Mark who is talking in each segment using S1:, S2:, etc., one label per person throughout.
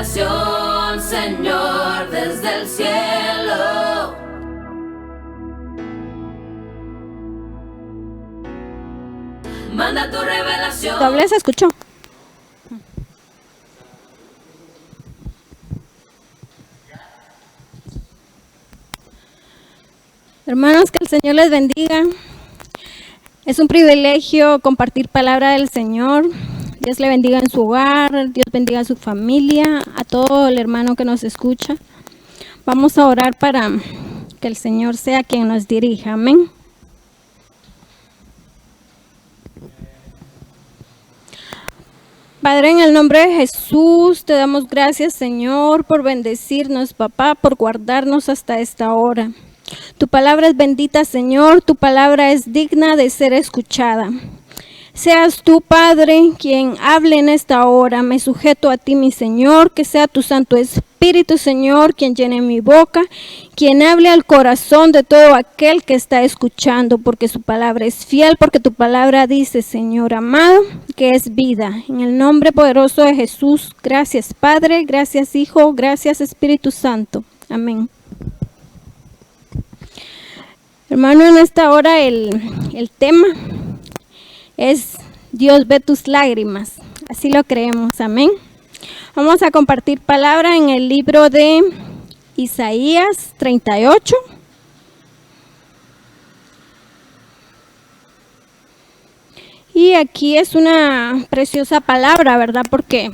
S1: revelación, Señor, desde el cielo. Manda tu revelación.
S2: Doble se escuchó. Hermanos, que el Señor les bendiga. Es un privilegio compartir palabra del Señor. Dios le bendiga en su hogar, Dios bendiga a su familia, a todo el hermano que nos escucha. Vamos a orar para que el Señor sea quien nos dirija. Amén. Padre, en el nombre de Jesús, te damos gracias, Señor, por bendecirnos, papá, por guardarnos hasta esta hora. Tu palabra es bendita, Señor, tu palabra es digna de ser escuchada. Seas tú, Padre, quien hable en esta hora. Me sujeto a ti, mi Señor, que sea tu Santo Espíritu, Señor, quien llene mi boca, quien hable al corazón de todo aquel que está escuchando, porque su palabra es fiel, porque tu palabra dice, Señor amado, que es vida. En el nombre poderoso de Jesús, gracias, Padre, gracias, Hijo, gracias, Espíritu Santo. Amén. Hermano, en esta hora el tema es Dios ve tus lágrimas. Así lo creemos, amén. Vamos a compartir palabra en el libro de Isaías 38. Y aquí es una preciosa palabra, ¿verdad? Porque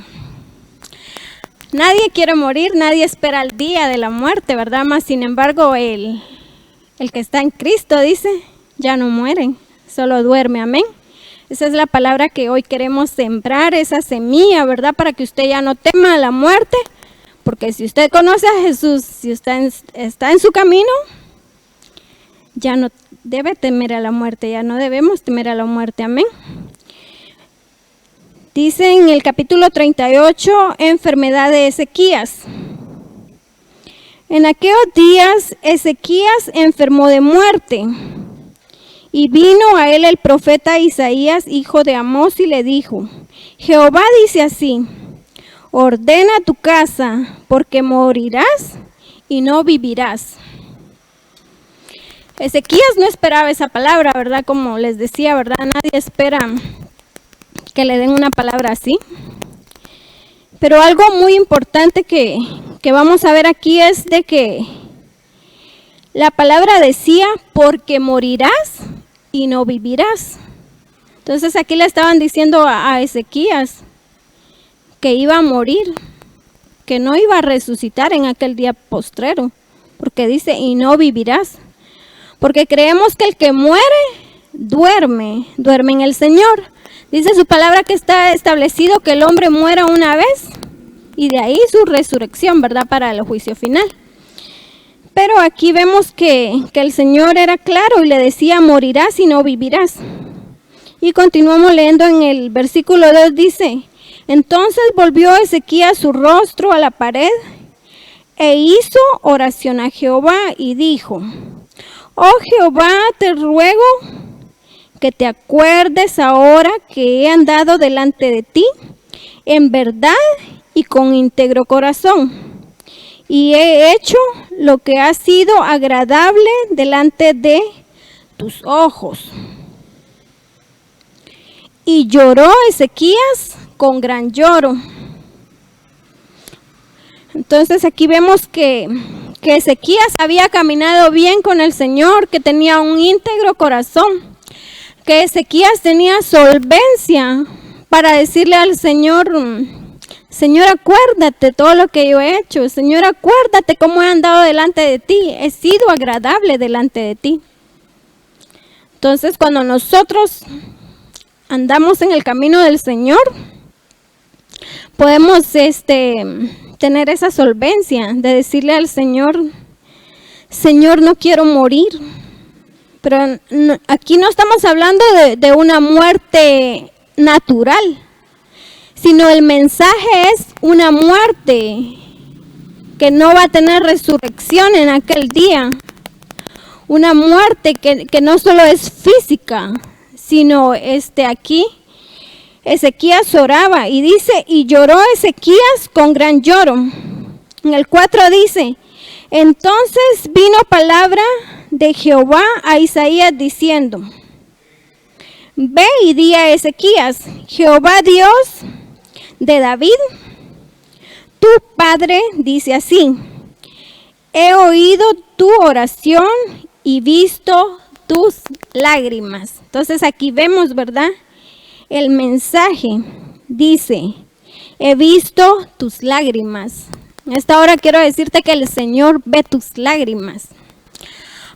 S2: nadie quiere morir, nadie espera el día de la muerte, ¿verdad? Mas sin embargo, el que está en Cristo, dice, ya no muere, solo duerme, amén. Esa es la palabra que hoy queremos sembrar, esa semilla, ¿verdad? Para que usted ya no tema a la muerte, porque si usted conoce a Jesús, si está en su camino, ya no debe temer a la muerte, ya no debemos temer a la muerte, amén. Dice en el capítulo 38, enfermedad de Ezequías. En aquellos días Ezequías enfermó de muerte, y vino a él el profeta Isaías, hijo de Amós, y le dijo, Jehová dice así, ordena tu casa, porque morirás y no vivirás. Ezequías no esperaba esa palabra, ¿verdad? Como les decía, ¿verdad? Nadie espera que le den una palabra así. Pero algo muy importante que vamos a ver aquí es de que la palabra decía, porque morirás y no vivirás. Entonces aquí le estaban diciendo a Ezequías que iba a morir, que no iba a resucitar en aquel día postrero, porque dice, y no vivirás. Porque creemos que el que muere, duerme en el Señor. Dice su palabra que está establecido que el hombre muera una vez, y de ahí su resurrección, ¿verdad? Para el juicio final. Pero aquí vemos que el Señor era claro y le decía, morirás y no vivirás. Y continuamos leyendo en el versículo 2, dice, entonces volvió Ezequías su rostro a la pared e hizo oración a Jehová y dijo, oh Jehová, te ruego que te acuerdes ahora que he andado delante de ti en verdad y con íntegro corazón. Y he hecho lo que ha sido agradable delante de tus ojos. Y lloró Ezequías con gran lloro. Entonces aquí vemos que Ezequías había caminado bien con el Señor, que tenía un íntegro corazón, que Ezequías tenía solvencia para decirle al Señor, Señor, acuérdate todo lo que yo he hecho. Señor, acuérdate cómo he andado delante de ti. He sido agradable delante de ti. Entonces, cuando nosotros andamos en el camino del Señor, podemos tener esa solvencia de decirle al Señor, Señor, no quiero morir. Pero aquí no estamos hablando de una muerte natural, sino el mensaje es una muerte que no va a tener resurrección en aquel día. Una muerte que no solo es física, sino aquí Ezequías oraba y dice, y lloró Ezequías con gran lloro. En el 4 dice, entonces vino palabra de Jehová a Isaías diciendo, ve y di a Ezequías, Jehová Dios de David, tu padre dice así, he oído tu oración y visto tus lágrimas. Entonces aquí vemos, ¿verdad? El mensaje dice, he visto tus lágrimas. En esta hora quiero decirte que el Señor ve tus lágrimas.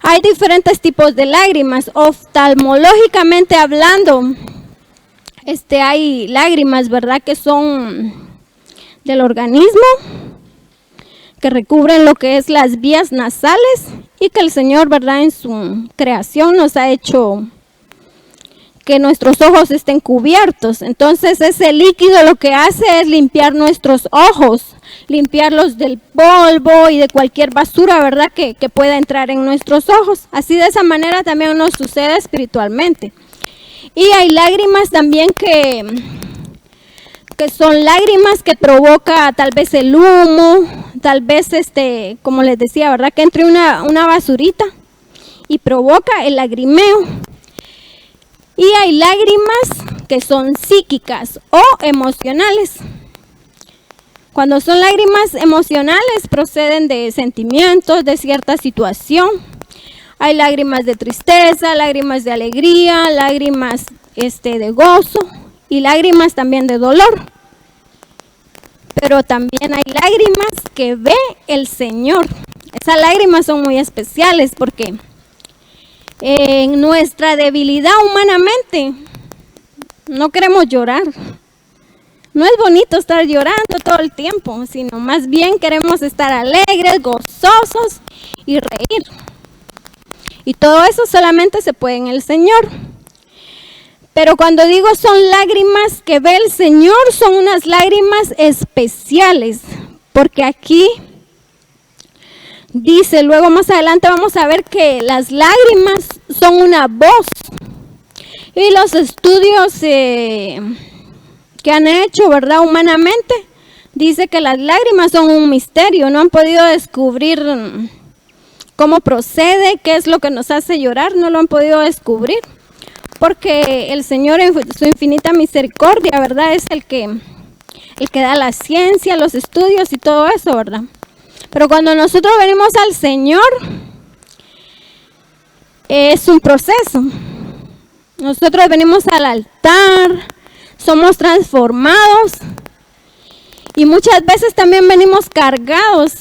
S2: Hay diferentes tipos de lágrimas. Oftalmológicamente hablando, hay lágrimas, ¿verdad? Que son del organismo, que recubren lo que es las vías nasales y que el Señor, ¿verdad? En su creación nos ha hecho que nuestros ojos estén cubiertos. Entonces ese líquido lo que hace es limpiar nuestros ojos, limpiarlos del polvo y de cualquier basura, ¿verdad? Que pueda entrar en nuestros ojos. Así de esa manera también nos sucede espiritualmente. Y hay lágrimas también que son lágrimas que provoca tal vez el humo, tal vez como les decía, ¿verdad? Que entre una basurita y provoca el lagrimeo. Y hay lágrimas que son psíquicas o emocionales. Cuando son lágrimas emocionales proceden de sentimientos, de cierta situación. Hay lágrimas de tristeza, lágrimas de alegría, lágrimas de gozo y lágrimas también de dolor. Pero también hay lágrimas que ve el Señor. Esas lágrimas son muy especiales porque en nuestra debilidad humanamente no queremos llorar. No es bonito estar llorando todo el tiempo, sino más bien queremos estar alegres, gozosos y reír. Y todo eso solamente se puede en el Señor. Pero cuando digo son lágrimas que ve el Señor, son unas lágrimas especiales. Porque aquí dice, luego más adelante vamos a ver que las lágrimas son una voz. Y los estudios que han hecho, ¿verdad? Humanamente, dice que las lágrimas son un misterio. No han podido descubrir cómo procede, qué es lo que nos hace llorar. No lo han podido descubrir. Porque el Señor en su infinita misericordia, ¿verdad? Es el que da la ciencia, los estudios y todo eso, ¿verdad? Pero cuando nosotros venimos al Señor, es un proceso. Nosotros venimos al altar, somos transformados y muchas veces también venimos cargados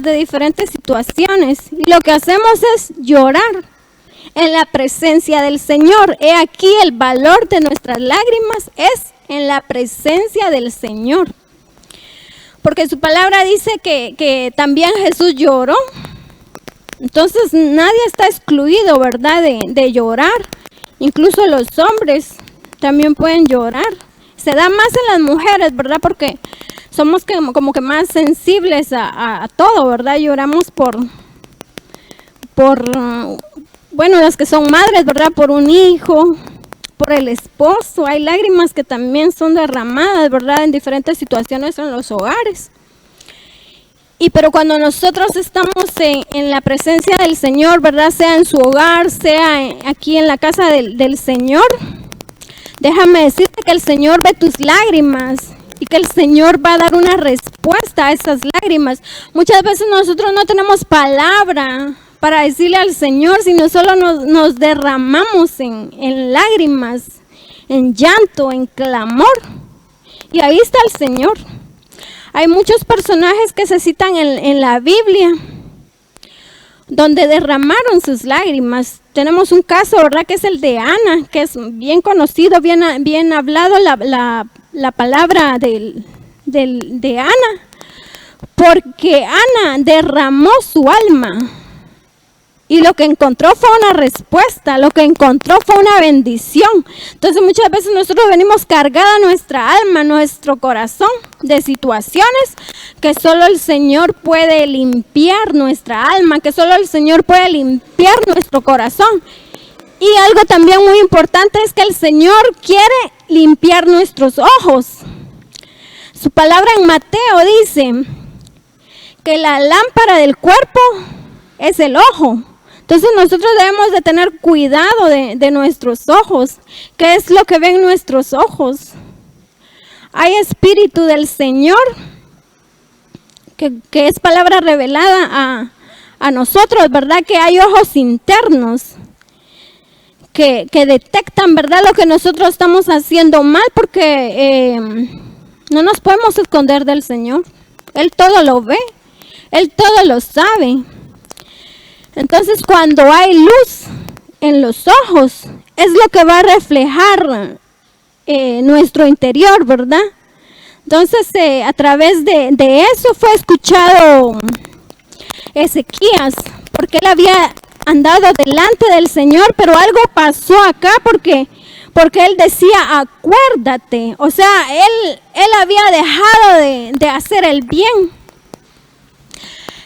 S2: de diferentes situaciones y lo que hacemos es llorar en la presencia del Señor. He aquí el valor de nuestras lágrimas es en la presencia del Señor. Porque su palabra dice que también Jesús lloró. Entonces nadie está excluido, ¿verdad? De llorar. Incluso los hombres también pueden llorar. Se da más en las mujeres, ¿verdad? Porque somos como que más sensibles a todo, ¿verdad? Lloramos por las que son madres, ¿verdad? Por un hijo, por el esposo. Hay lágrimas que también son derramadas, ¿verdad? En diferentes situaciones en los hogares. Pero cuando nosotros estamos en la presencia del Señor, ¿verdad? Sea en su hogar, sea aquí en la casa del Señor, déjame decirte que el Señor ve tus lágrimas y que el Señor va a dar una respuesta a esas lágrimas. Muchas veces nosotros no tenemos palabra para decirle al Señor, sino solo nos derramamos en lágrimas, en llanto, en clamor. Y ahí está el Señor. Hay muchos personajes que se citan en la Biblia, donde derramaron sus lágrimas. Tenemos un caso, ¿verdad? Que es el de Ana, que es bien conocido, bien hablado la palabra de Ana. Porque Ana derramó su alma. Y lo que encontró fue una respuesta, lo que encontró fue una bendición. Entonces muchas veces nosotros venimos cargada nuestra alma, nuestro corazón de situaciones que solo el Señor puede limpiar nuestra alma, que solo el Señor puede limpiar nuestro corazón. Y algo también muy importante es que el Señor quiere limpiar nuestros ojos. Su palabra en Mateo dice que la lámpara del cuerpo es el ojo. Entonces nosotros debemos de tener cuidado de nuestros ojos. ¿Qué es lo que ven nuestros ojos? Hay espíritu del Señor, que es palabra revelada a nosotros, ¿verdad? Que hay ojos internos que detectan, ¿verdad? Lo que nosotros estamos haciendo mal, porque no nos podemos esconder del Señor. Él todo lo ve, Él todo lo sabe. Entonces, cuando hay luz en los ojos, es lo que va a reflejar nuestro interior, ¿verdad? Entonces, a través de eso fue escuchado Ezequías, porque él había andado delante del Señor, pero algo pasó acá porque él decía, acuérdate. O sea, él había dejado de hacer el bien.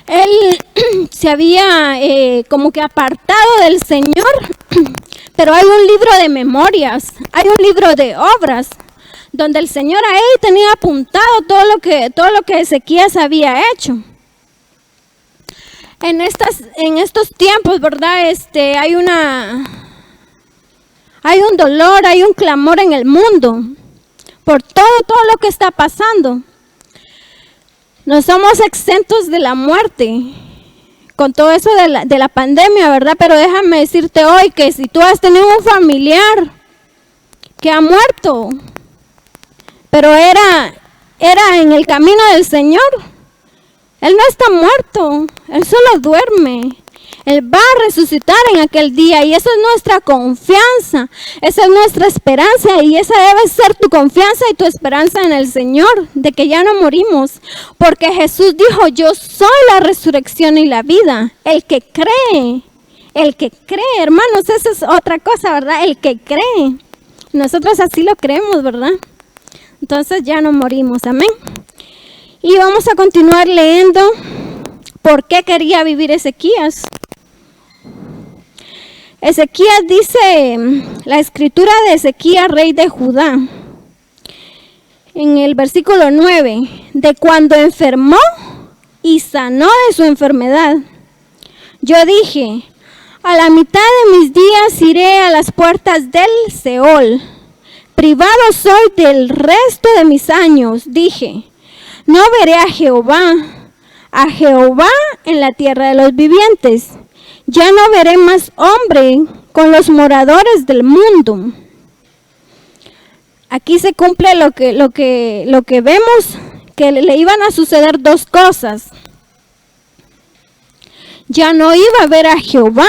S2: Él se había como que apartado del Señor, pero hay un libro de memorias, hay un libro de obras, donde el Señor a él tenía apuntado todo lo que Ezequías había hecho. En estos tiempos, ¿verdad? Hay un dolor, hay un clamor en el mundo por todo lo que está pasando. No somos exentos de la muerte con todo eso de la pandemia, ¿verdad? Pero déjame decirte hoy que si tú has tenido un familiar que ha muerto, pero era en el camino del Señor, él no está muerto, él solo duerme. Él va a resucitar en aquel día, y esa es nuestra confianza, esa es nuestra esperanza, y esa debe ser tu confianza y tu esperanza en el Señor, de que ya no morimos, porque Jesús dijo, yo soy la resurrección y la vida. El que cree, hermanos, esa es otra cosa, ¿verdad? El que cree, nosotros así lo creemos, ¿verdad? Entonces ya no morimos, amén. Y vamos a continuar leyendo por qué quería vivir Ezequías. Ezequías dice, la escritura de Ezequías, rey de Judá, en el versículo 9, de cuando enfermó y sanó de su enfermedad. Yo dije, a la mitad de mis días iré a las puertas del Seol. Privado soy del resto de mis años. Dije, no veré a Jehová en la tierra de los vivientes. Ya no veré más hombre con los moradores del mundo. Aquí se cumple lo que vemos, que le iban a suceder dos cosas. Ya no iba a ver a Jehová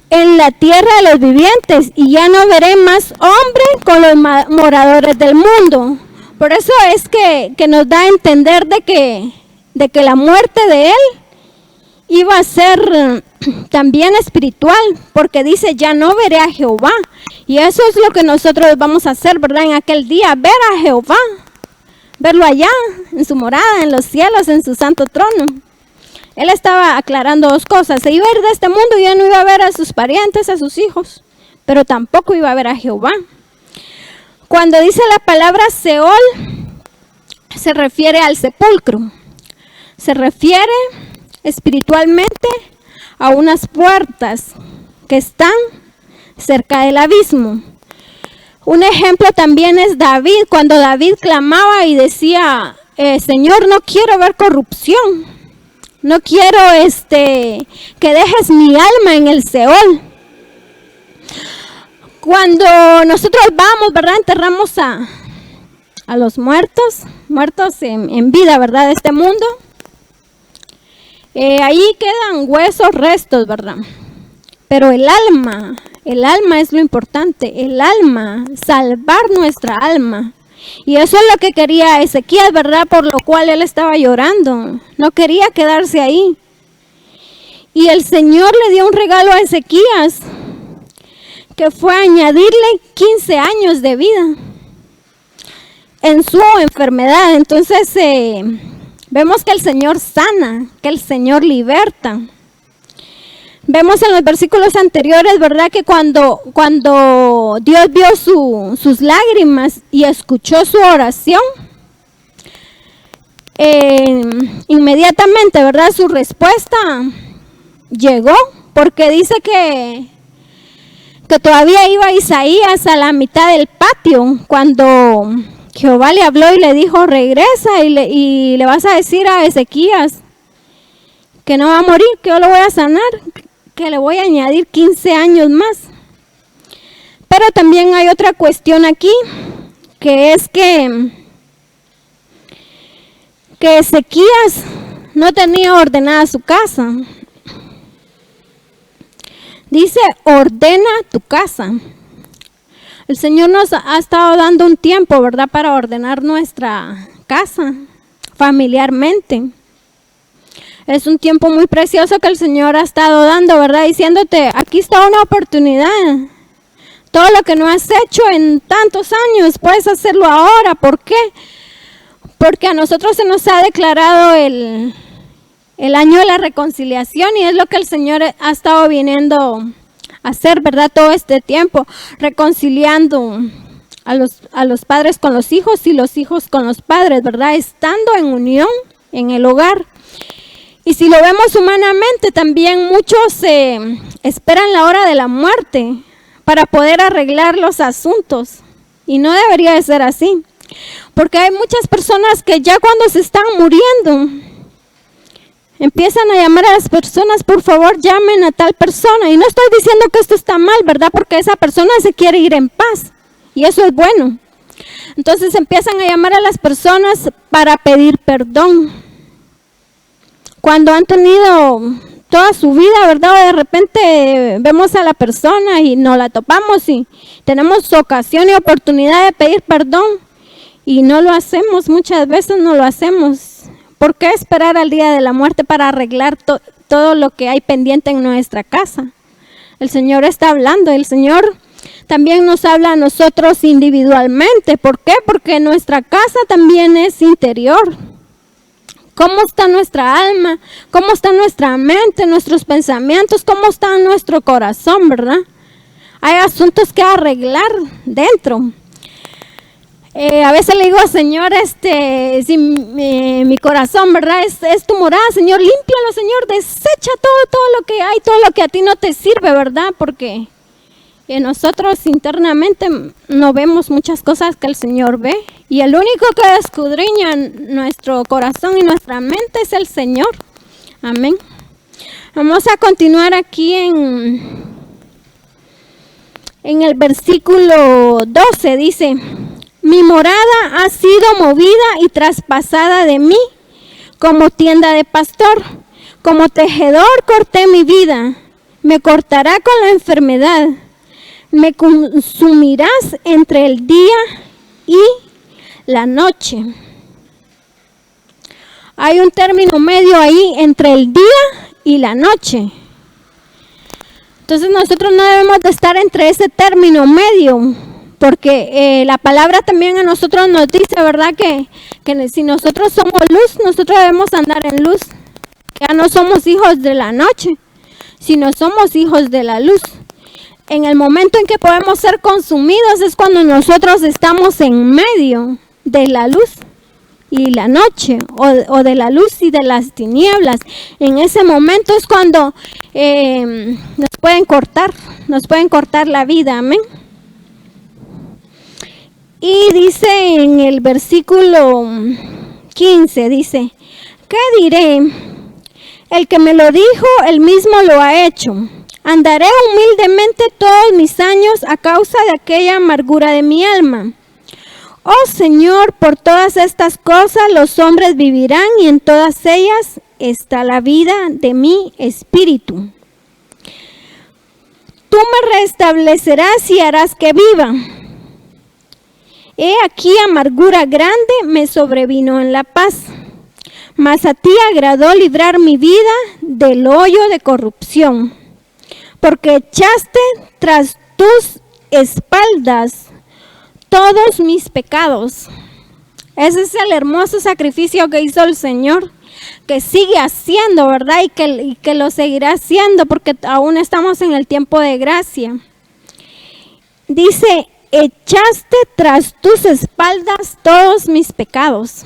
S2: en la tierra de los vivientes, y ya no veré más hombre con los moradores del mundo. Por eso es que nos da a entender de que la muerte de él iba a ser también espiritual, porque dice, ya no veré a Jehová. Y eso es lo que nosotros vamos a hacer, ¿verdad? En aquel día, ver a Jehová, verlo allá, en su morada, en los cielos, en su santo trono. Él estaba aclarando dos cosas: se iba a ir de este mundo y ya no iba a ver a sus parientes, a sus hijos, pero tampoco iba a ver a Jehová. Cuando dice la palabra Seol, se refiere al sepulcro, se refiere espiritualmente a unas puertas que están cerca del abismo. Un ejemplo también es David, cuando David clamaba y decía, Señor, no quiero ver corrupción, no quiero que dejes mi alma en el Seol. Cuando nosotros vamos, ¿verdad? Enterramos a los muertos en vida, ¿verdad? De este mundo. Ahí quedan huesos, restos, ¿verdad? Pero el alma es lo importante, el alma, salvar nuestra alma. Y eso es lo que quería Ezequías, ¿verdad? Por lo cual él estaba llorando, no quería quedarse ahí. Y el Señor le dio un regalo a Ezequías, que fue añadirle 15 años de vida en su enfermedad. Entonces, vemos que el Señor sana, que el Señor liberta. Vemos en los versículos anteriores, ¿verdad? Que cuando Dios vio sus lágrimas y escuchó su oración, inmediatamente, ¿verdad? Su respuesta llegó, porque dice que todavía iba Isaías a la mitad del patio cuando Jehová le habló y le dijo, regresa y le vas a decir a Ezequías que no va a morir, que yo lo voy a sanar, que le voy a añadir 15 años más. Pero también hay otra cuestión aquí, que es que Ezequías no tenía ordenada su casa. Dice, ordena tu casa. El Señor nos ha estado dando un tiempo, ¿verdad?, para ordenar nuestra casa familiarmente. Es un tiempo muy precioso que el Señor ha estado dando, ¿verdad? Diciéndote, aquí está una oportunidad. Todo lo que no has hecho en tantos años, puedes hacerlo ahora. ¿Por qué? Porque a nosotros se nos ha declarado el año de la reconciliación y es lo que el Señor ha estado viniendo a hacer, ¿verdad? Todo este tiempo, reconciliando a los padres con los hijos y los hijos con los padres, ¿verdad? Estando en unión en el hogar. Y si lo vemos humanamente, también muchos esperan la hora de la muerte para poder arreglar los asuntos. Y no debería de ser así. Porque hay muchas personas que ya cuando se están muriendo, empiezan a llamar a las personas, por favor, llamen a tal persona. Y no estoy diciendo que esto está mal, ¿verdad? Porque esa persona se quiere ir en paz. Y eso es bueno. Entonces empiezan a llamar a las personas para pedir perdón. Cuando han tenido toda su vida, ¿verdad? O de repente vemos a la persona y nos la topamos y tenemos ocasión y oportunidad de pedir perdón y no lo hacemos, muchas veces no lo hacemos. ¿Por qué esperar al día de la muerte para arreglar todo lo que hay pendiente en nuestra casa? El Señor está hablando, el Señor también nos habla a nosotros individualmente. ¿Por qué? Porque nuestra casa también es interior. ¿Cómo está nuestra alma? ¿Cómo está nuestra mente, nuestros pensamientos? ¿Cómo está nuestro corazón, verdad? Hay asuntos que arreglar dentro. A veces le digo al Señor, si mi corazón, ¿verdad? Es tu morada, Señor, límpialo, Señor, desecha todo lo que hay, todo lo que a ti no te sirve, ¿verdad? Porque nosotros internamente no vemos muchas cosas que el Señor ve. Y el único que escudriña nuestro corazón y nuestra mente es el Señor. Amén. Vamos a continuar aquí en el versículo 12. Dice, mi morada ha sido movida y traspasada de mí como tienda de pastor. Como tejedor corté mi vida. Me cortará con la enfermedad. Me consumirás entre el día y la noche. Hay un término medio ahí entre el día y la noche. Entonces nosotros no debemos de estar entre ese término medio, porque la palabra también a nosotros nos dice, ¿verdad? Que si nosotros somos luz, nosotros debemos andar en luz. Ya no somos hijos de la noche, sino somos hijos de la luz. En el momento en que podemos ser consumidos es cuando nosotros estamos en medio de la luz y la noche, o de la luz y de las tinieblas. En ese momento es cuando nos pueden cortar la vida, amén. Y dice en el versículo 15, dice, ¿qué diré? El que me lo dijo, él mismo lo ha hecho. Andaré humildemente todos mis años a causa de aquella amargura de mi alma. Oh Señor, por todas estas cosas los hombres vivirán y en todas ellas está la vida de mi espíritu. Tú me restablecerás y harás que viva. He aquí amargura grande me sobrevino en la paz. Mas a ti agradó librar mi vida del hoyo de corrupción. Porque echaste tras tus espaldas todos mis pecados. Ese es el hermoso sacrificio que hizo el Señor. que sigue haciendo, ¿verdad? Y que lo seguirá haciendo porque aún estamos en el tiempo de gracia. Dice, echaste tras tus espaldas todos mis pecados.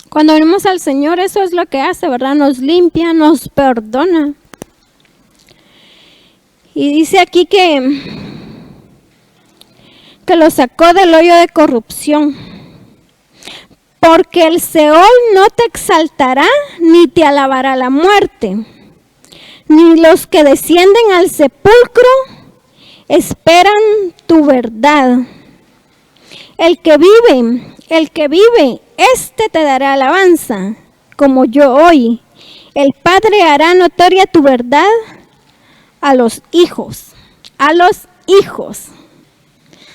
S2: Cuando venimos al Señor, eso es lo que hace, ¿verdad? Nos limpia, nos perdona. Y dice aquí que lo sacó del hoyo de corrupción. Porque el Seol no te exaltará, ni te alabará la muerte. Ni los que descienden al sepulcro esperan tu verdad. El que vive, este te dará alabanza, como yo hoy. El Padre hará notoria tu verdad a los hijos.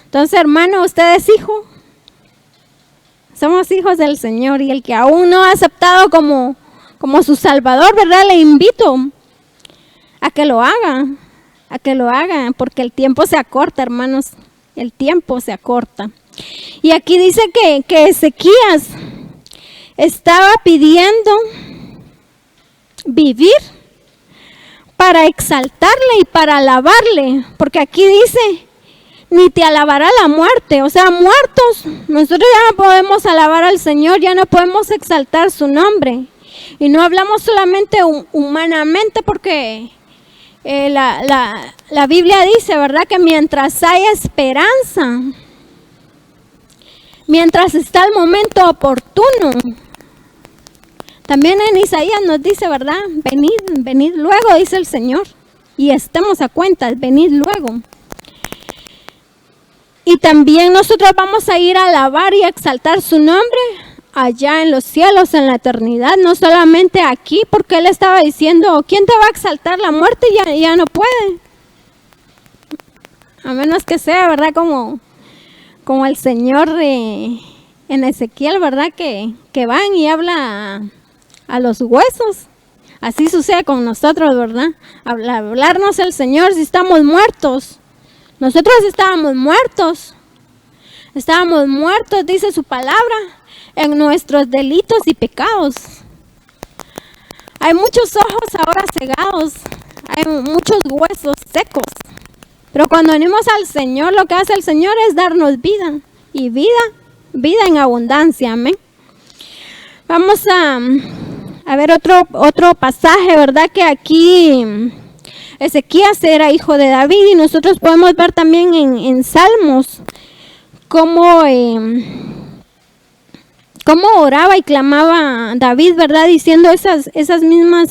S2: Entonces, hermano, ¿usted es hijo? Somos hijos del Señor, y el que aún no ha aceptado como su Salvador, ¿verdad? Le invito a que lo haga, porque el tiempo se acorta, hermanos, el tiempo se acorta. Y aquí dice que Ezequías estaba pidiendo vivir para exaltarle y para alabarle, porque aquí dice, ni te alabará la muerte. O sea, muertos, nosotros ya no podemos alabar al Señor, ya no podemos exaltar su nombre. Y no hablamos solamente humanamente, porque la Biblia dice, ¿verdad? Que mientras hay esperanza, mientras está el momento oportuno. También en Isaías nos dice, ¿verdad? Venid luego, dice el Señor. Y estemos a cuenta, venid luego. Y también nosotros vamos a ir a alabar y a exaltar su nombre allá en los cielos, en la eternidad, no solamente aquí, porque él estaba diciendo, ¿quién te va a exaltar? La muerte ya no puede. A menos que sea, ¿verdad? Como el Señor en Ezequiel, ¿verdad? Que van y habla a los huesos. Así sucede con nosotros, ¿verdad? Hablarnos el Señor si estamos muertos. Nosotros estábamos muertos, dice su palabra, en nuestros delitos y pecados. Hay muchos ojos ahora cegados, hay muchos huesos secos, pero cuando venimos al Señor, lo que hace el Señor es darnos vida, y vida en abundancia, amén. Vamos a ver otro pasaje, ¿verdad? Que aquí Ezequías era hijo de David, y nosotros podemos ver también en Salmos cómo oraba y clamaba David, ¿verdad? Diciendo esas mismas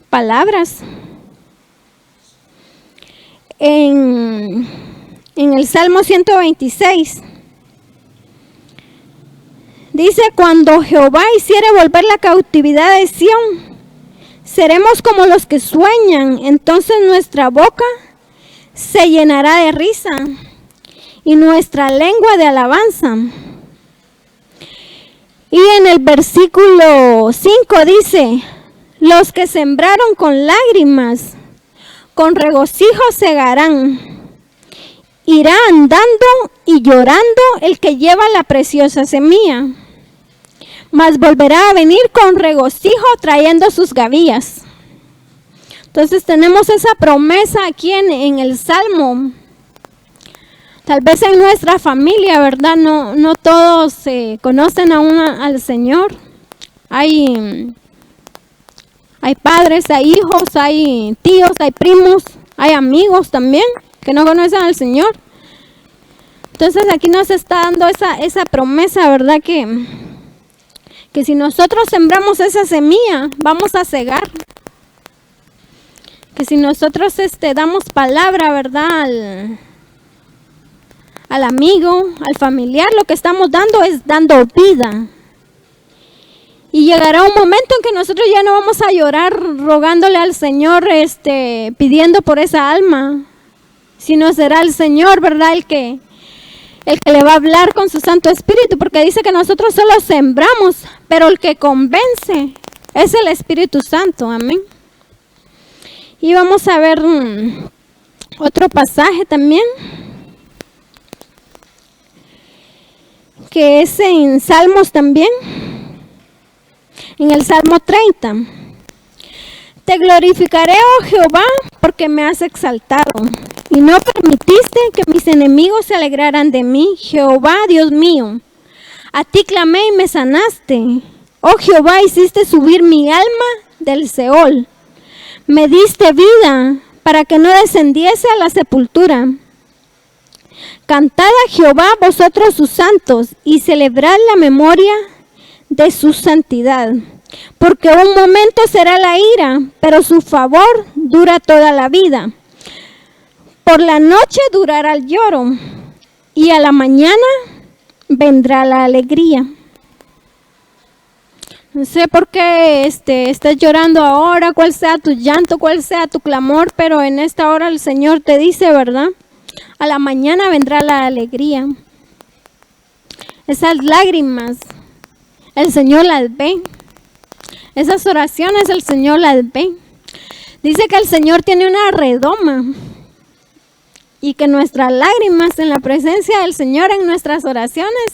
S2: palabras. En el Salmo 126 dice, cuando Jehová hiciere volver la cautividad de Sión, seremos como los que sueñan, entonces nuestra boca se llenará de risa y nuestra lengua de alabanza. Y en el versículo 5 dice, los que sembraron con lágrimas, con regocijo segarán. Irá andando y llorando el que lleva la preciosa semilla, mas volverá a venir con regocijo trayendo sus gavillas. Entonces tenemos esa promesa aquí en el Salmo. Tal vez en nuestra familia, ¿verdad? No todos conocen aún al Señor. Hay padres, hay hijos, hay tíos, hay primos, hay amigos también que no conocen al Señor. Entonces aquí nos está dando esa promesa, ¿verdad? Que si nosotros sembramos esa semilla, vamos a cegar. Que si nosotros damos palabra, ¿verdad? Al amigo, al familiar, lo que estamos dando es dando vida. Y llegará un momento en que nosotros ya no vamos a llorar rogándole al Señor, pidiendo por esa alma, sino será el Señor, ¿verdad? El que le va a hablar con su Santo Espíritu, porque dice que nosotros solo sembramos, pero el que convence es el Espíritu Santo, amén. Y vamos a ver otro pasaje también, que es en Salmos también. En el Salmo 30. Te glorificaré, oh Jehová, porque me has exaltado, y no permitiste que mis enemigos se alegraran de mí. Jehová, Dios mío, a ti clamé y me sanaste. Oh Jehová, hiciste subir mi alma del Seol. Me diste vida para que no descendiese a la sepultura. Cantad a Jehová vosotros sus santos y celebrad la memoria de su santidad. Porque un momento será la ira, pero su favor dura toda la vida. Por la noche durará el lloro y a la mañana vendrá la alegría. No sé por qué estás llorando ahora, cuál sea tu llanto, cuál sea tu clamor, pero en esta hora el Señor te dice, ¿verdad? A la mañana vendrá la alegría. Esas lágrimas, el Señor las ve. Esas oraciones el Señor las ve. Dice que el Señor tiene una redoma y que nuestras lágrimas en la presencia del Señor, en nuestras oraciones,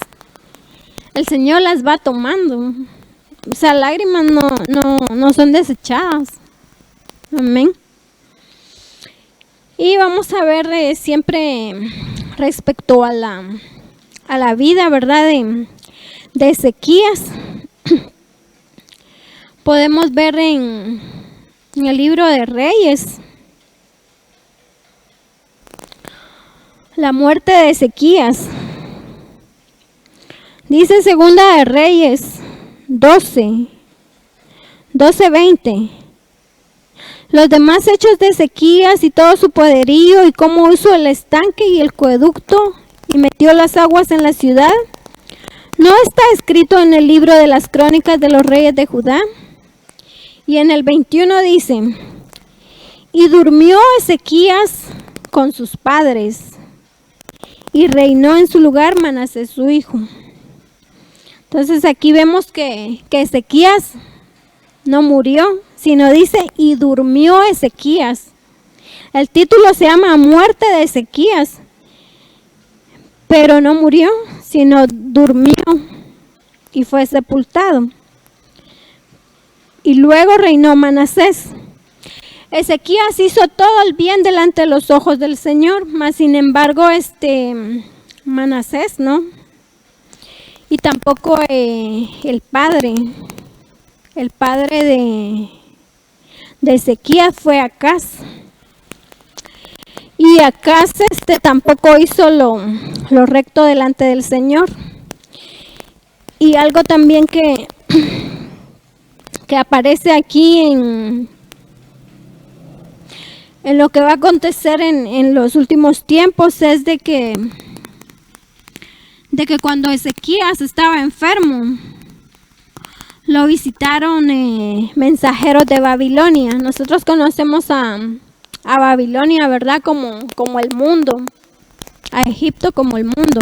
S2: el Señor las va tomando. O sea, lágrimas no son desechadas. Amén. Y vamos a ver siempre respecto a la vida, ¿verdad? De Ezequías. Podemos ver en el libro de Reyes la muerte de Ezequías. Dice Segunda de Reyes 12:20. Los demás hechos de Ezequías y todo su poderío y cómo hizo el estanque y el acueducto y metió las aguas en la ciudad, ¿no está escrito en el libro de las crónicas de los reyes de Judá? Y en el 21 dice, y durmió Ezequías con sus padres y reinó en su lugar Manasés su hijo. Entonces aquí vemos que Ezequías no murió, sino dice, y durmió Ezequías. El título se llama Muerte de Ezequías, pero no murió, sino durmió y fue sepultado. Y luego reinó Manasés. Ezequías hizo todo el bien delante de los ojos del Señor, mas sin embargo Manasés no. Y tampoco el padre de Ezequías fue Acaz. Y Acaz tampoco hizo lo recto delante del Señor. Y algo también que aparece aquí en lo que va a acontecer en los últimos tiempos es de que cuando Ezequías estaba enfermo, lo visitaron mensajeros de Babilonia. Nosotros conocemos a Babilonia, ¿verdad? Como el mundo, a Egipto como el mundo.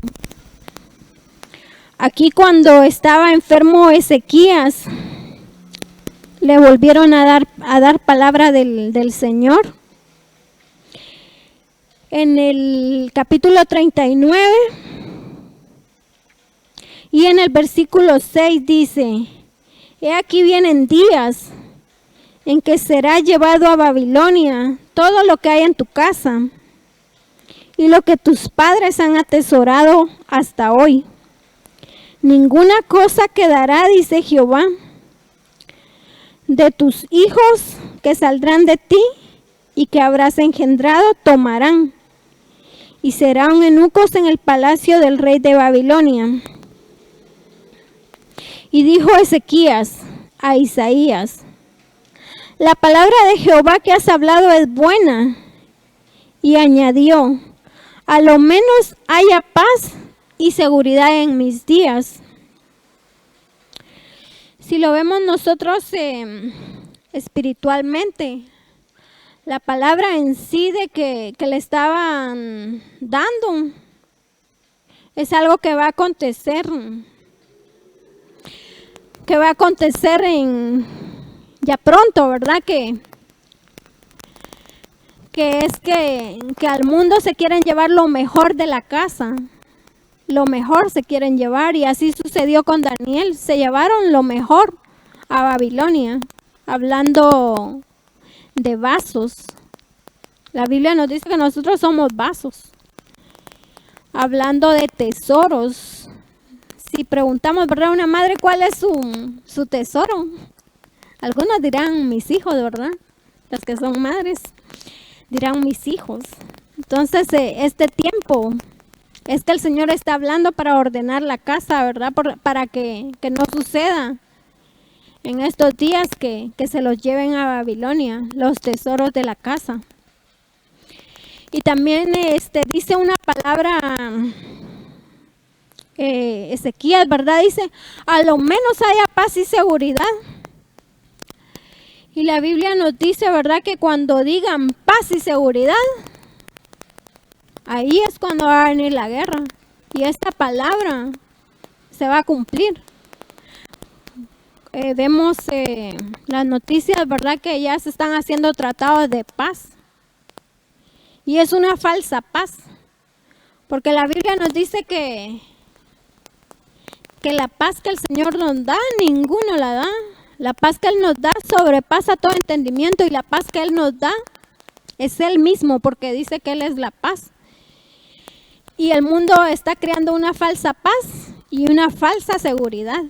S2: Aquí cuando estaba enfermo Ezequías, le volvieron a dar palabra del Señor. En el capítulo 39 y en el versículo 6 dice, he aquí vienen días en que será llevado a Babilonia todo lo que hay en tu casa y lo que tus padres han atesorado hasta hoy. Ninguna cosa quedará, dice Jehová. De tus hijos que saldrán de ti y que habrás engendrado tomarán, y serán eunucos en el palacio del rey de Babilonia. Y dijo Ezequías a Isaías, la palabra de Jehová que has hablado es buena. Y añadió, a lo menos haya paz y seguridad en mis días. Si lo vemos nosotros espiritualmente, la palabra en sí de que le estaban dando es algo que va a acontecer. Que va a acontecer ya pronto, ¿verdad? Que al mundo se quieren llevar lo mejor de la casa. Lo mejor se quieren llevar, y así sucedió con Daniel. Se llevaron lo mejor a Babilonia, hablando de vasos. La Biblia nos dice que nosotros somos vasos. Hablando de tesoros. Si preguntamos, ¿verdad?, a una madre cuál es su tesoro, algunos dirán mis hijos, ¿verdad? Las que son madres dirán mis hijos. Entonces, este tiempo es que el Señor está hablando para ordenar la casa, ¿verdad? Para que no suceda en estos días que se los lleven a Babilonia, los tesoros de la casa. Y también dice una palabra, Ezequiel, ¿verdad? Dice, a lo menos haya paz y seguridad. Y la Biblia nos dice, ¿verdad?, que cuando digan paz y seguridad, ahí es cuando va a venir la guerra. Y esta palabra se va a cumplir. Vemos las noticias, ¿verdad?, que ya se están haciendo tratados de paz. Y es una falsa paz. Porque la Biblia nos dice que la paz que el Señor nos da, ninguno la da. La paz que Él nos da sobrepasa todo entendimiento, y la paz que Él nos da es Él mismo, porque dice que Él es la paz. Y el mundo está creando una falsa paz y una falsa seguridad.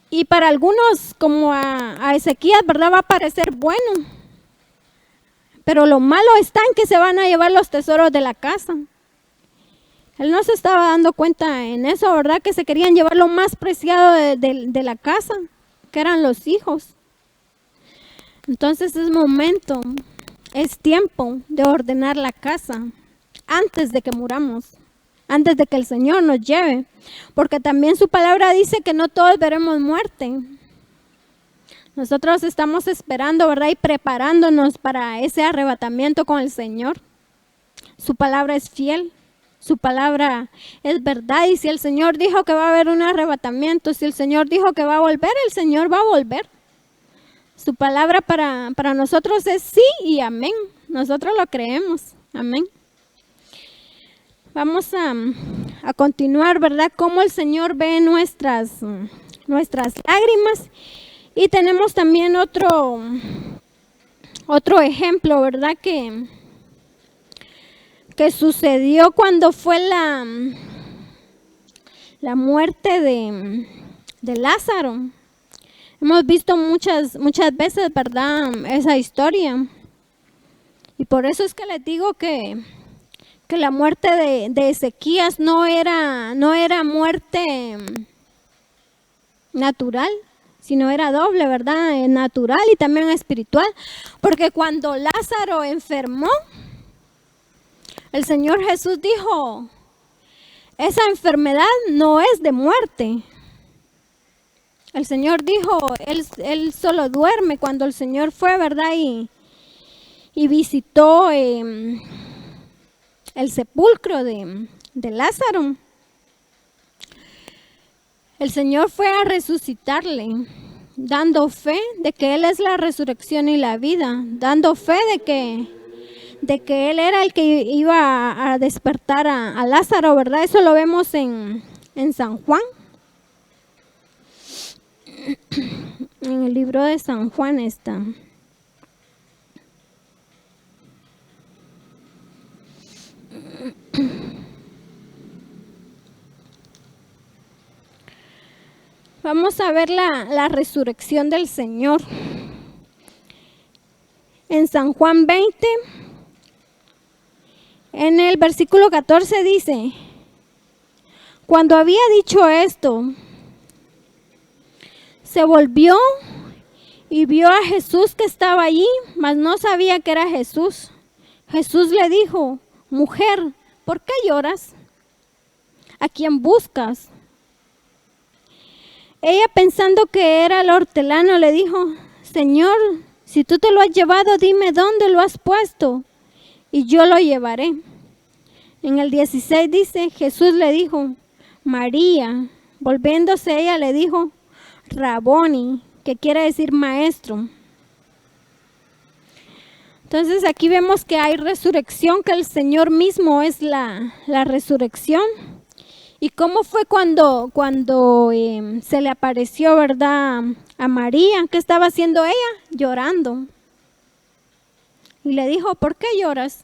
S2: Y para algunos, como a Ezequiel, ¿verdad?, va a parecer bueno. Pero lo malo está en que se van a llevar los tesoros de la casa. Él no se estaba dando cuenta en eso, ¿verdad?, que se querían llevar lo más preciado de la casa, que eran los hijos. Entonces es momento, es tiempo de ordenar la casa antes de que muramos, antes de que el Señor nos lleve. Porque también su palabra dice que no todos veremos muerte. Nosotros estamos esperando, ¿verdad?, y preparándonos para ese arrebatamiento con el Señor. Su palabra es fiel. Su palabra es verdad, y si el Señor dijo que va a haber un arrebatamiento, si el Señor dijo que va a volver, el Señor va a volver. Su palabra para nosotros es sí y amén. Nosotros lo creemos. Amén. Vamos a continuar, ¿verdad?, cómo el Señor ve nuestras lágrimas. Y tenemos también otro ejemplo, ¿verdad?, que sucedió cuando fue la muerte de Lázaro. Hemos visto muchas veces, ¿verdad?, esa historia. Y por eso es que les digo que la muerte de Ezequías no era muerte natural, sino era doble, ¿verdad?, natural y también espiritual. Porque cuando Lázaro enfermó, el Señor Jesús dijo, esa enfermedad no es de muerte. El Señor dijo, Él solo duerme. Cuando el Señor fue, ¿verdad?, y visitó el sepulcro de Lázaro, el Señor fue a resucitarle, dando fe de que Él es la resurrección y la vida, dando fe de que Él era el que iba a despertar a Lázaro, ¿verdad? Eso lo vemos en San Juan. En el libro de San Juan está. Vamos a ver la resurrección del Señor. En San Juan 20, en el versículo 14 dice, cuando había dicho esto, se volvió y vio a Jesús que estaba allí, mas no sabía que era Jesús. Jesús le dijo, mujer, ¿por qué lloras? ¿A quién buscas? Ella, pensando que era el hortelano, le dijo, Señor, si tú te lo has llevado, dime dónde lo has puesto y yo lo llevaré. En el 16 dice, Jesús le dijo, María. Volviéndose ella le dijo, Raboni, que quiere decir maestro. Entonces aquí vemos que hay resurrección, que el Señor mismo es la resurrección. ¿Y cómo fue cuando se le apareció, verdad, a María? ¿Qué estaba haciendo ella? Llorando. Y le dijo, ¿por qué lloras?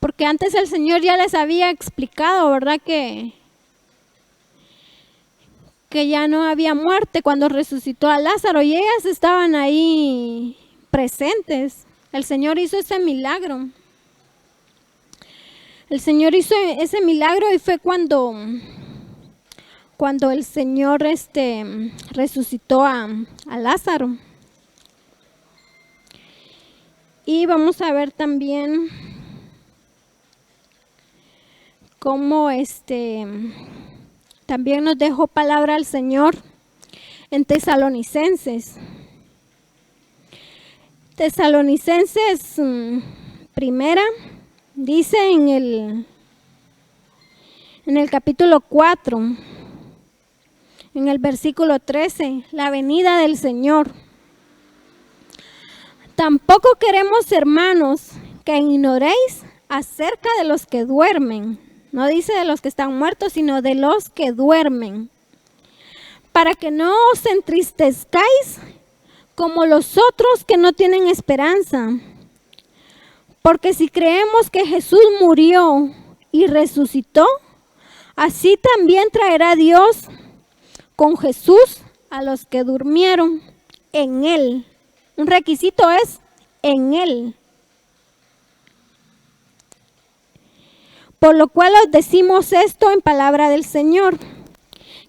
S2: Porque antes el Señor ya les había explicado, ¿verdad? Que ya no había muerte cuando resucitó a Lázaro y ellas estaban ahí presentes. El Señor hizo ese milagro. El Señor hizo ese milagro y fue cuando el Señor resucitó a Lázaro. Y vamos a ver también cómo también nos dejó palabra al Señor en Tesalonicenses. Tesalonicenses primera. Dice en el capítulo 4, en el versículo 13, la venida del Señor. Tampoco queremos, hermanos, que ignoréis acerca de los que duermen. No dice de los que están muertos, sino de los que duermen. Para que no os entristezcáis como los otros que no tienen esperanza. Porque si creemos que Jesús murió y resucitó, así también traerá Dios con Jesús a los que durmieron en Él. Un requisito es en Él. Por lo cual os decimos esto en palabra del Señor,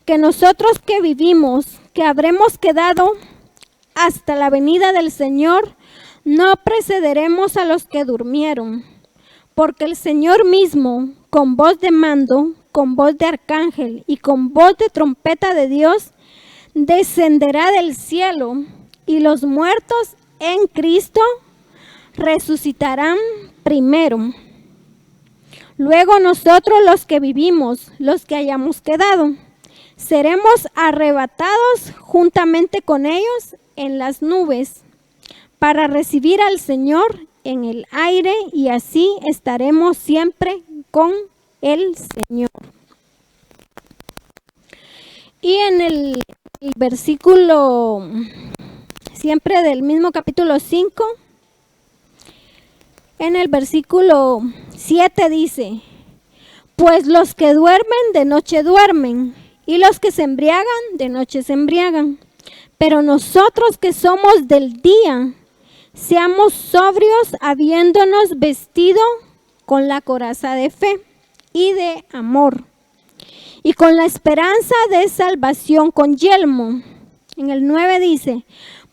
S2: que nosotros que vivimos, que habremos quedado hasta la venida del Señor, no precederemos a los que durmieron, porque el Señor mismo, con voz de mando, con voz de arcángel y con voz de trompeta de Dios, descenderá del cielo, y los muertos en Cristo resucitarán primero. Luego nosotros los que vivimos, los que hayamos quedado, seremos arrebatados juntamente con ellos en las nubes, para recibir al Señor en el aire, y así estaremos siempre con el Señor. Y en el versículo, siempre del mismo capítulo 5, en el versículo 7 dice, pues los que duermen de noche duermen, y los que se embriagan de noche se embriagan. Pero nosotros que somos del día, seamos sobrios, habiéndonos vestido con la coraza de fe y de amor, y con la esperanza de salvación con yelmo. En el 9 dice,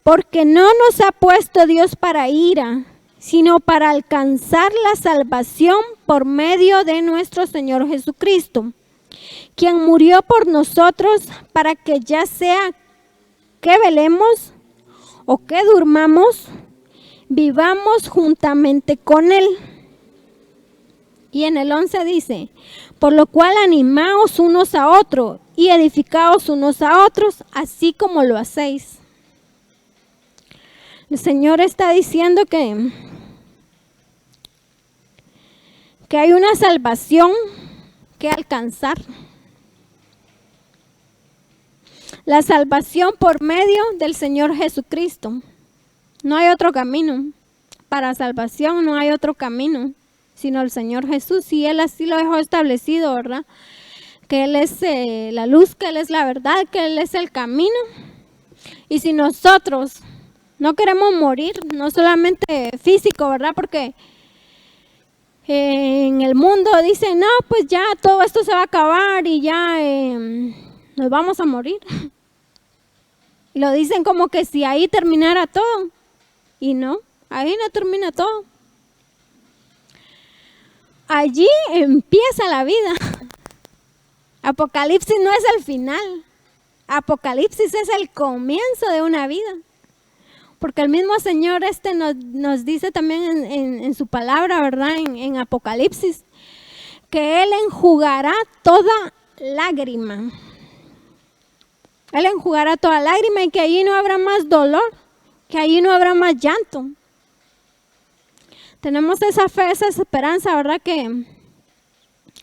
S2: porque no nos ha puesto Dios para ira, sino para alcanzar la salvación por medio de nuestro Señor Jesucristo, quien murió por nosotros para que ya sea que velemos o que durmamos, vivamos juntamente con Él. Y en el 11 dice, por lo cual animaos unos a otros y edificaos unos a otros, así como lo hacéis. El Señor está diciendo que hay una salvación que alcanzar. La salvación por medio del Señor Jesucristo. No hay otro camino. Para salvación no hay otro camino, sino el Señor Jesús. Y Él así lo dejó establecido, ¿verdad? Que Él es la luz, que Él es la verdad, que Él es el camino. Y si nosotros no queremos morir, no solamente físico, ¿verdad? Porque en el mundo dicen, no, pues ya todo esto se va a acabar y ya nos vamos a morir. Y lo dicen como que si ahí terminara todo. Y no, ahí no termina todo. Allí empieza la vida. Apocalipsis no es el final. Apocalipsis es el comienzo de una vida. Porque el mismo Señor nos dice también en su palabra, ¿verdad? En Apocalipsis, que Él enjugará toda lágrima. Él enjugará toda lágrima y que allí no habrá más dolor, que allí no habrá más llanto. Tenemos esa fe, esa esperanza, ¿verdad? Que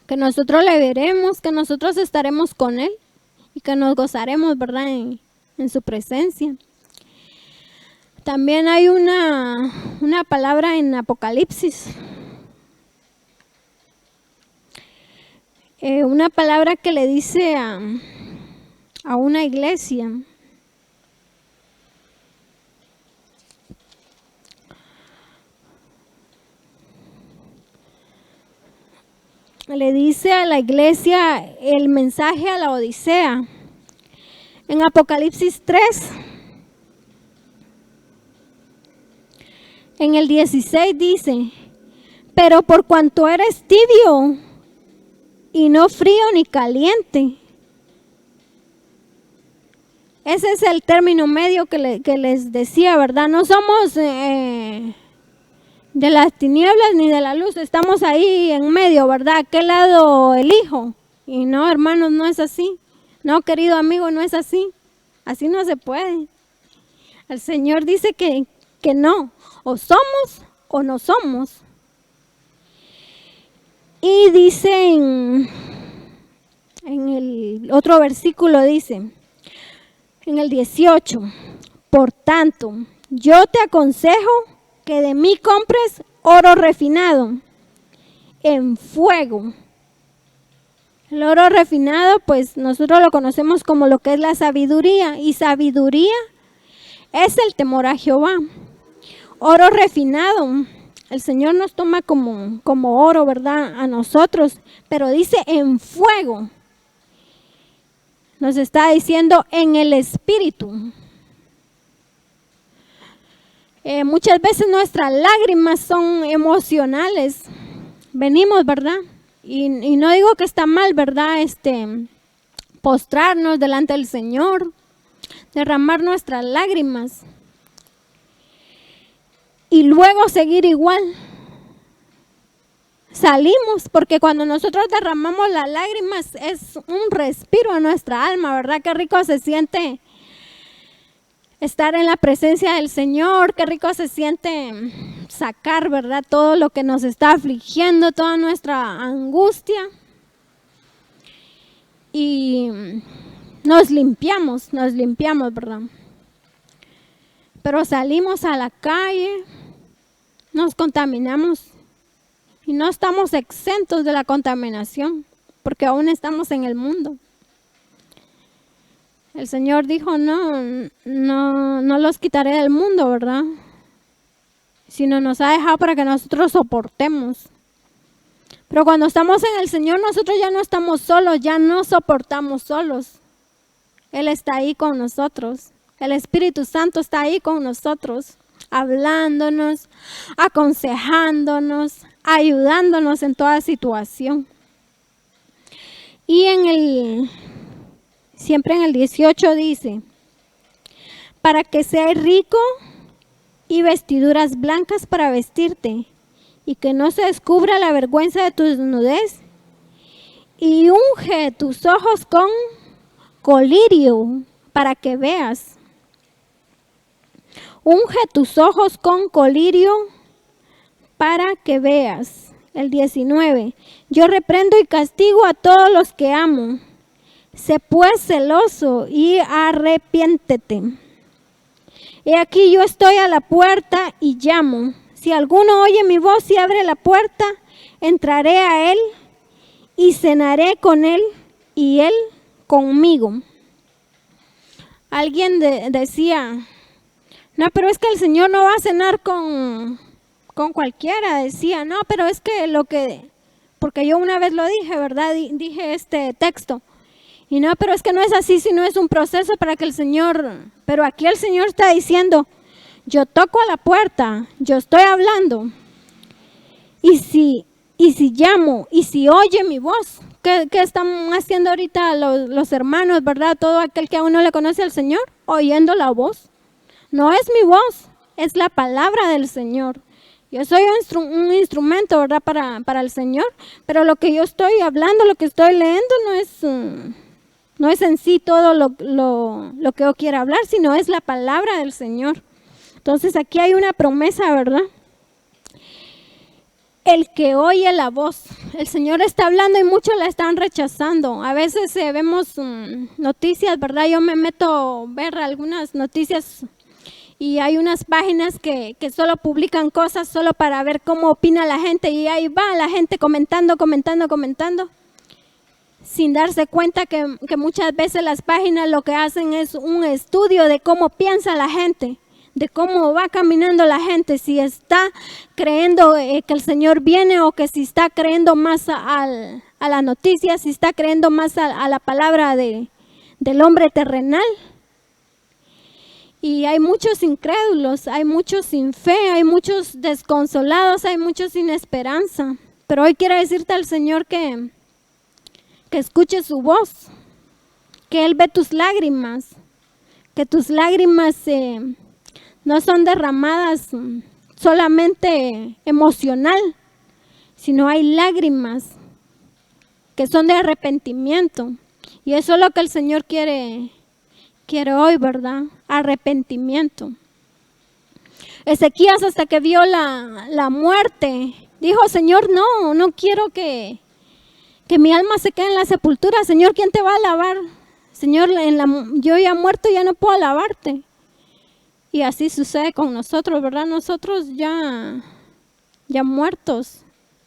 S2: que nosotros le veremos, que nosotros estaremos con Él y que nos gozaremos, ¿verdad?, en su presencia. También hay una palabra en Apocalipsis, una palabra que le dice a una iglesia. Le dice a la iglesia el mensaje a la Odisea. En Apocalipsis 3, en el 16 dice: pero por cuanto eres tibio y no frío ni caliente. Ese es el término medio que les decía, ¿verdad? No somos de las tinieblas ni de la luz, estamos ahí en medio, ¿verdad? ¿A qué lado elijo? Y no, hermanos, no es así. No, querido amigo, no es así. Así no se puede. El Señor dice que no, o somos o no somos. Y dice en el otro versículo, dice, en el 18, por tanto, yo te aconsejo que de mí compres oro refinado en fuego. El oro refinado, pues nosotros lo conocemos como lo que es la sabiduría, y sabiduría es el temor a Jehová. Oro refinado, el Señor nos toma como oro, ¿verdad?, a nosotros, pero dice en fuego. Nos está diciendo en el espíritu. Muchas veces nuestras lágrimas son emocionales. Venimos, ¿verdad? Y no digo que está mal, ¿verdad? Postrarnos delante del Señor, derramar nuestras lágrimas y luego seguir igual. Salimos, porque cuando nosotros derramamos las lágrimas es un respiro a nuestra alma, ¿verdad? Qué rico se siente estar en la presencia del Señor, qué rico se siente sacar, ¿verdad?, todo lo que nos está afligiendo, toda nuestra angustia. Y nos limpiamos, ¿verdad? Pero salimos a la calle, nos contaminamos y no estamos exentos de la contaminación, porque aún estamos en el mundo. El Señor dijo, no los quitaré del mundo, ¿verdad? Sino nos ha dejado para que nosotros soportemos. Pero cuando estamos en el Señor, nosotros ya no estamos solos, ya no soportamos solos. Él está ahí con nosotros. El Espíritu Santo está ahí con nosotros, hablándonos, aconsejándonos, ayudándonos en toda situación. Y siempre en el 18 dice, para que seas rico y vestiduras blancas para vestirte, y que no se descubra la vergüenza de tu desnudez, y unge tus ojos con colirio para que veas. Unge tus ojos con colirio para que veas. El 19, yo reprendo y castigo a todos los que amo. Sé pues celoso y arrepiéntete. He aquí yo estoy a la puerta y llamo. Si alguno oye mi voz y abre la puerta, entraré a él y cenaré con él y él conmigo. Alguien decía, no, pero es que el Señor no va a cenar con cualquiera. Decía, no, pero es que porque yo una vez lo dije, ¿verdad? Dije este texto. Y no, pero es que no es así, sino es un proceso para que el Señor, pero aquí el Señor está diciendo, yo toco a la puerta, yo estoy hablando. Y si llamo, y si oye mi voz, ¿qué están haciendo ahorita los hermanos, verdad? Todo aquel que aún no le conoce al Señor, oyendo la voz. No es mi voz, es la palabra del Señor. Yo soy un instrumento, ¿verdad? Para el Señor, pero lo que yo estoy hablando, lo que estoy leyendo no es en sí todo lo que yo quiero hablar, sino es la palabra del Señor. Entonces aquí hay una promesa, ¿verdad? El que oye la voz, el Señor está hablando y muchos la están rechazando. A veces vemos noticias, ¿verdad? Yo me meto a ver algunas noticias y hay unas páginas que solo publican cosas solo para ver cómo opina la gente, y ahí va la gente comentando, sin darse cuenta que muchas veces las páginas lo que hacen es un estudio de cómo piensa la gente, de cómo va caminando la gente, si está creyendo que el Señor viene, o que si está creyendo más a la noticia, si está creyendo más a la palabra del hombre terrenal. Y hay muchos incrédulos, hay muchos sin fe, hay muchos desconsolados, hay muchos sin esperanza. Pero hoy quiero decirte al Señor que escuche su voz, que Él ve tus lágrimas, que tus lágrimas no son derramadas solamente emocional, sino hay lágrimas que son de arrepentimiento. Y eso es lo que el Señor quiere hoy, ¿verdad? Arrepentimiento. Ezequías, hasta que vio la muerte, dijo: Señor, no quiero que mi alma se quede en la sepultura. Señor, ¿quién te va a alabar? Señor, yo ya muerto, ya no puedo alabarte. Y así sucede con nosotros, ¿verdad? Nosotros ya muertos,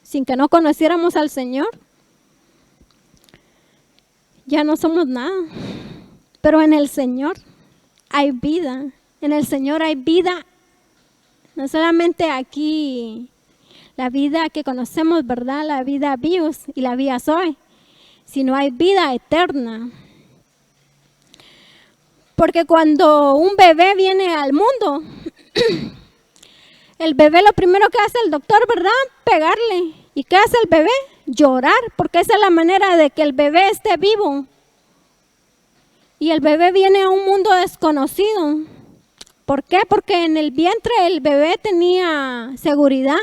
S2: sin que no conociéramos al Señor, ya no somos nada. Pero en el Señor hay vida, en el Señor hay vida, no solamente aquí la vida que conocemos, ¿verdad? La vida bios y la vida zoe, sino hay vida eterna. Porque cuando un bebé viene al mundo, el bebé, lo primero que hace el doctor, ¿verdad? Pegarle. ¿Y qué hace el bebé? Llorar, porque esa es la manera de que el bebé esté vivo. Y el bebé viene a un mundo desconocido. ¿Por qué? Porque en el vientre el bebé tenía seguridad,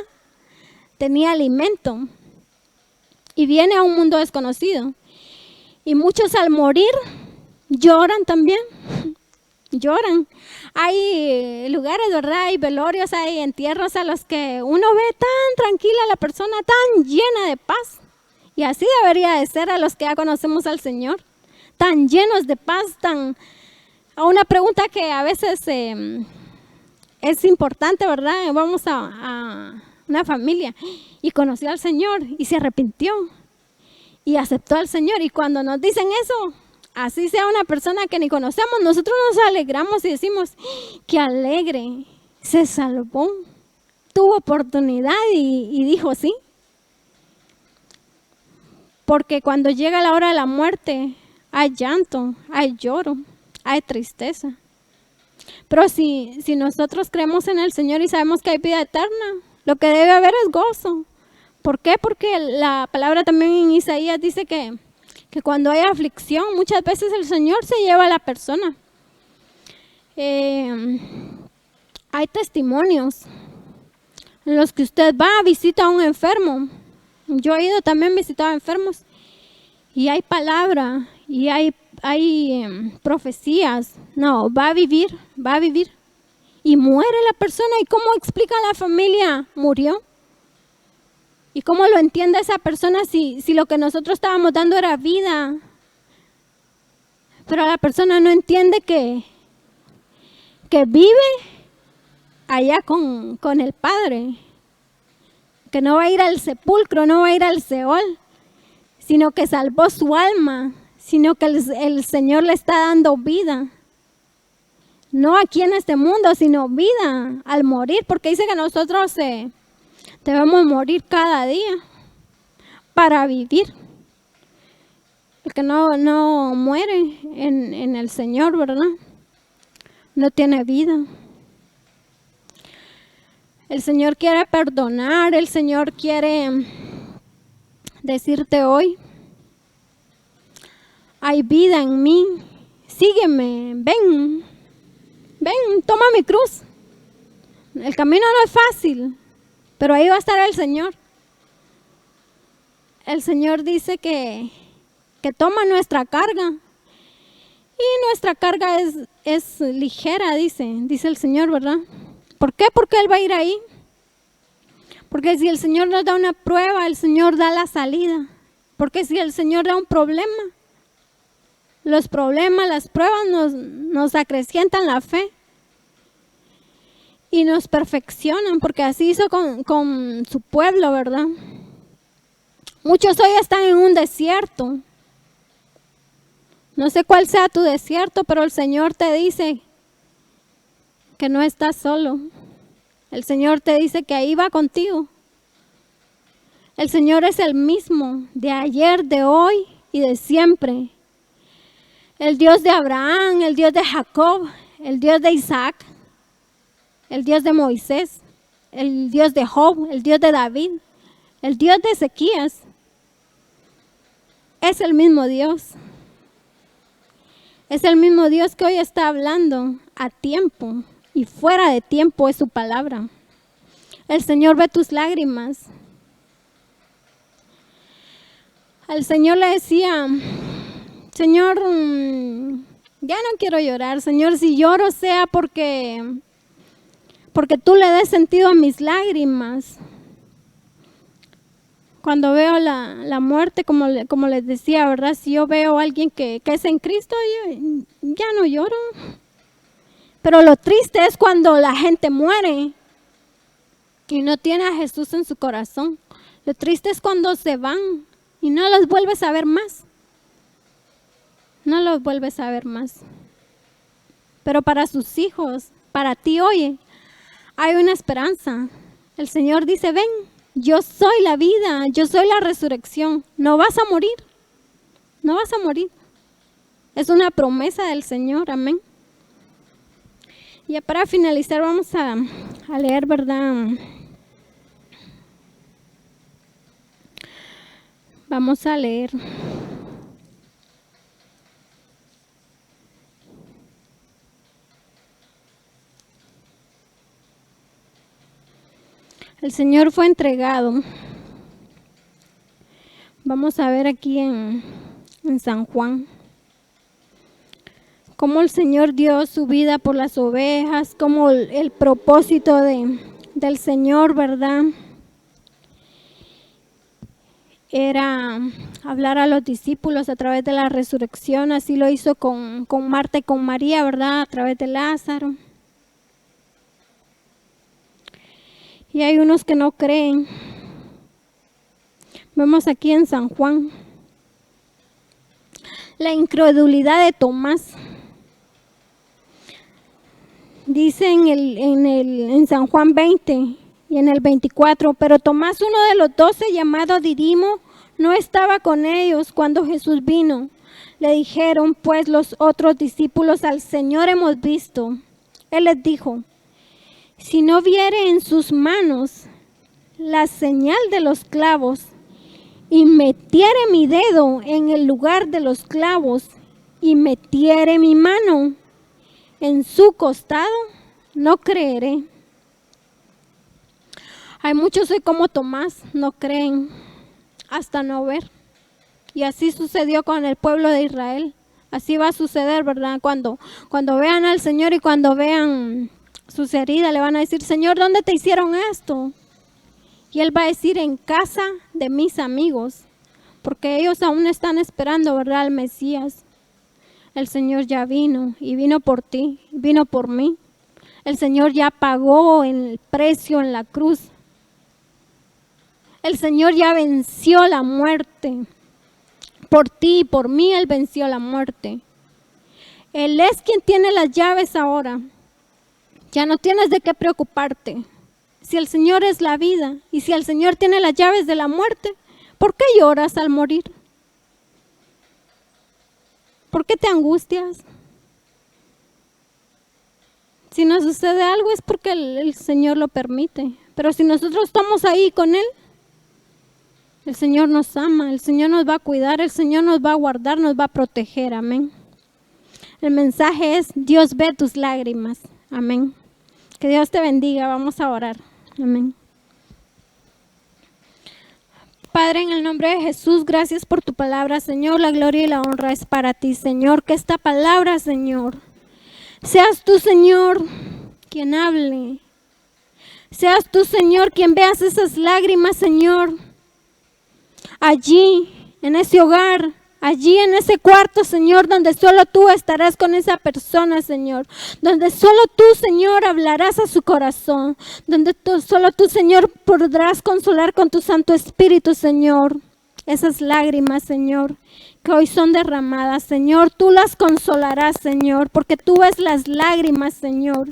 S2: tenía alimento. Y viene a un mundo desconocido. Y muchos al morir lloran también. Lloran. Hay lugares, ¿verdad? Hay velorios, hay entierros a los que uno ve tan tranquila a la persona, tan llena de paz. Y así debería de ser a los que ya conocemos al Señor. Tan llenos de paz, a una pregunta que a veces es importante, ¿verdad? Vamos a una familia y conoció al Señor y se arrepintió y aceptó al Señor. Y cuando nos dicen eso, así sea una persona que ni conocemos, nosotros nos alegramos y decimos: ¡qué alegre! Se salvó, tuvo oportunidad y dijo sí. Porque cuando llega la hora de la muerte, hay llanto, hay lloro, hay tristeza. Pero si nosotros creemos en el Señor y sabemos que hay vida eterna, lo que debe haber es gozo. ¿Por qué? Porque la palabra también en Isaías dice que cuando hay aflicción, muchas veces el Señor se lleva a la persona. Hay testimonios en los que usted va a visitar a un enfermo. Yo he ido también a visitar a enfermos y hay palabra y hay profecías. No, va a vivir y muere la persona. ¿Y cómo explica la familia? Murió. ¿Y cómo lo entiende esa persona si lo que nosotros estábamos dando era vida? Pero la persona no entiende que vive allá con el Padre, que no va a ir al sepulcro, no va a ir al Seol, sino que salvó su alma, sino que el Señor le está dando vida. No aquí en este mundo, sino vida al morir, porque dice que nosotros debemos morir cada día para vivir. El que no muere en el Señor, ¿verdad? No tiene vida. El Señor quiere perdonar, el Señor quiere decirte hoy: hay vida en mí, sígueme, ven, toma mi cruz. El camino no es fácil, pero ahí va a estar el Señor. El Señor dice que toma nuestra carga. Y nuestra carga es ligera, dice el Señor, ¿verdad? ¿Por qué? Porque Él va a ir ahí. Porque si el Señor nos da una prueba, el Señor da la salida. Porque si el Señor da un problema, los problemas, las pruebas nos acrecientan la fe y nos perfeccionan, porque así hizo con su pueblo, ¿verdad? Muchos hoy están en un desierto. No sé cuál sea tu desierto, pero el Señor te dice que no estás solo. El Señor te dice que ahí va contigo. El Señor es el mismo de ayer, de hoy y de siempre. El Dios de Abraham, el Dios de Jacob, el Dios de Isaac, el Dios de Moisés, el Dios de Job, el Dios de David, el Dios de Ezequías. Es el mismo Dios. Es el mismo Dios que hoy está hablando a tiempo y fuera de tiempo es su palabra. El Señor ve tus lágrimas. Al Señor le decía, Señor, ya no quiero llorar. Señor, si lloro sea porque tú le des sentido a mis lágrimas. Cuando veo la muerte, como les decía, ¿verdad? Si yo veo a alguien que es en Cristo, yo ya no lloro. Pero lo triste es cuando la gente muere y no tiene a Jesús en su corazón. Lo triste es cuando se van y no los vuelves a ver más. No los vuelves a ver más. Pero para sus hijos, para ti, oye, hay una esperanza. El Señor dice, ven. Yo soy la vida, yo soy la resurrección. No vas a morir, no vas a morir. Es una promesa del Señor, amén. Y ya para finalizar vamos a leer, ¿verdad? Vamos a leer. El Señor fue entregado. Vamos a ver aquí en San Juan. Cómo el Señor dio su vida por las ovejas, cómo el propósito del Señor, ¿verdad? Era hablar a los discípulos a través de la resurrección. Así lo hizo con Marta y con María, ¿verdad? A través de Lázaro. Y hay unos que no creen. Vemos aquí en San Juan la incredulidad de Tomás. Dice en San Juan 20 y en el 24, pero Tomás, uno de los 12, llamado Didimo, no estaba con ellos cuando Jesús vino. Le dijeron pues los otros discípulos, al Señor hemos visto. Él les dijo, si no viere en sus manos la señal de los clavos y metiere mi dedo en el lugar de los clavos y metiere mi mano en su costado, no creeré. Hay muchos hoy como Tomás, no creen hasta no ver. Y así sucedió con el pueblo de Israel. Así va a suceder, ¿verdad? Cuando vean al Señor y cuando vean sus heridas, le van a decir, Señor, ¿dónde te hicieron esto? Y Él va a decir, en casa de mis amigos, porque ellos aún están esperando, ¿verdad?, al Mesías. El Señor ya vino y vino por ti, vino por mí. El Señor ya pagó el precio en la cruz. El Señor ya venció la muerte. Por ti y por mí Él venció la muerte. Él es quien tiene las llaves ahora. Ya no tienes de qué preocuparte. Si el Señor es la vida y si el Señor tiene las llaves de la muerte, ¿por qué lloras al morir? ¿Por qué te angustias? Si nos sucede algo es porque el Señor lo permite. Pero si nosotros estamos ahí con Él, el Señor nos ama, el Señor nos va a cuidar, el Señor nos va a guardar, nos va a proteger. Amén. El mensaje es, Dios ve tus lágrimas. Amén. Que Dios te bendiga. Vamos a orar. Amén. Padre, en el nombre de Jesús, gracias por tu palabra, Señor. La gloria y la honra es para ti, Señor. Que esta palabra, Señor, seas tú, Señor, quien hable. Seas tú, Señor, quien veas esas lágrimas, Señor, allí, en ese hogar, allí en ese cuarto, Señor, donde solo tú estarás con esa persona, Señor. Donde solo tú, Señor, hablarás a su corazón. Donde solo tú, Señor, podrás consolar con tu Santo Espíritu, Señor. Esas lágrimas, Señor, que hoy son derramadas, Señor. Tú las consolarás, Señor, porque tú ves las lágrimas, Señor.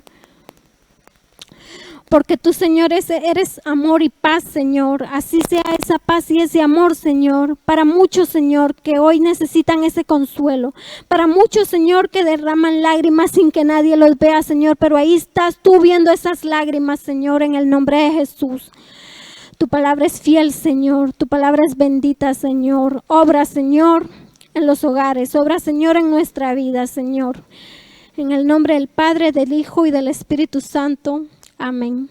S2: Porque tú, Señor, eres amor y paz, Señor. Así sea esa paz y ese amor, Señor. Para muchos, Señor, que hoy necesitan ese consuelo. Para muchos, Señor, que derraman lágrimas sin que nadie los vea, Señor. Pero ahí estás tú viendo esas lágrimas, Señor, en el nombre de Jesús. Tu palabra es fiel, Señor. Tu palabra es bendita, Señor. Obra, Señor, en los hogares. Obra, Señor, en nuestra vida, Señor. En el nombre del Padre, del Hijo y del Espíritu Santo. Amén.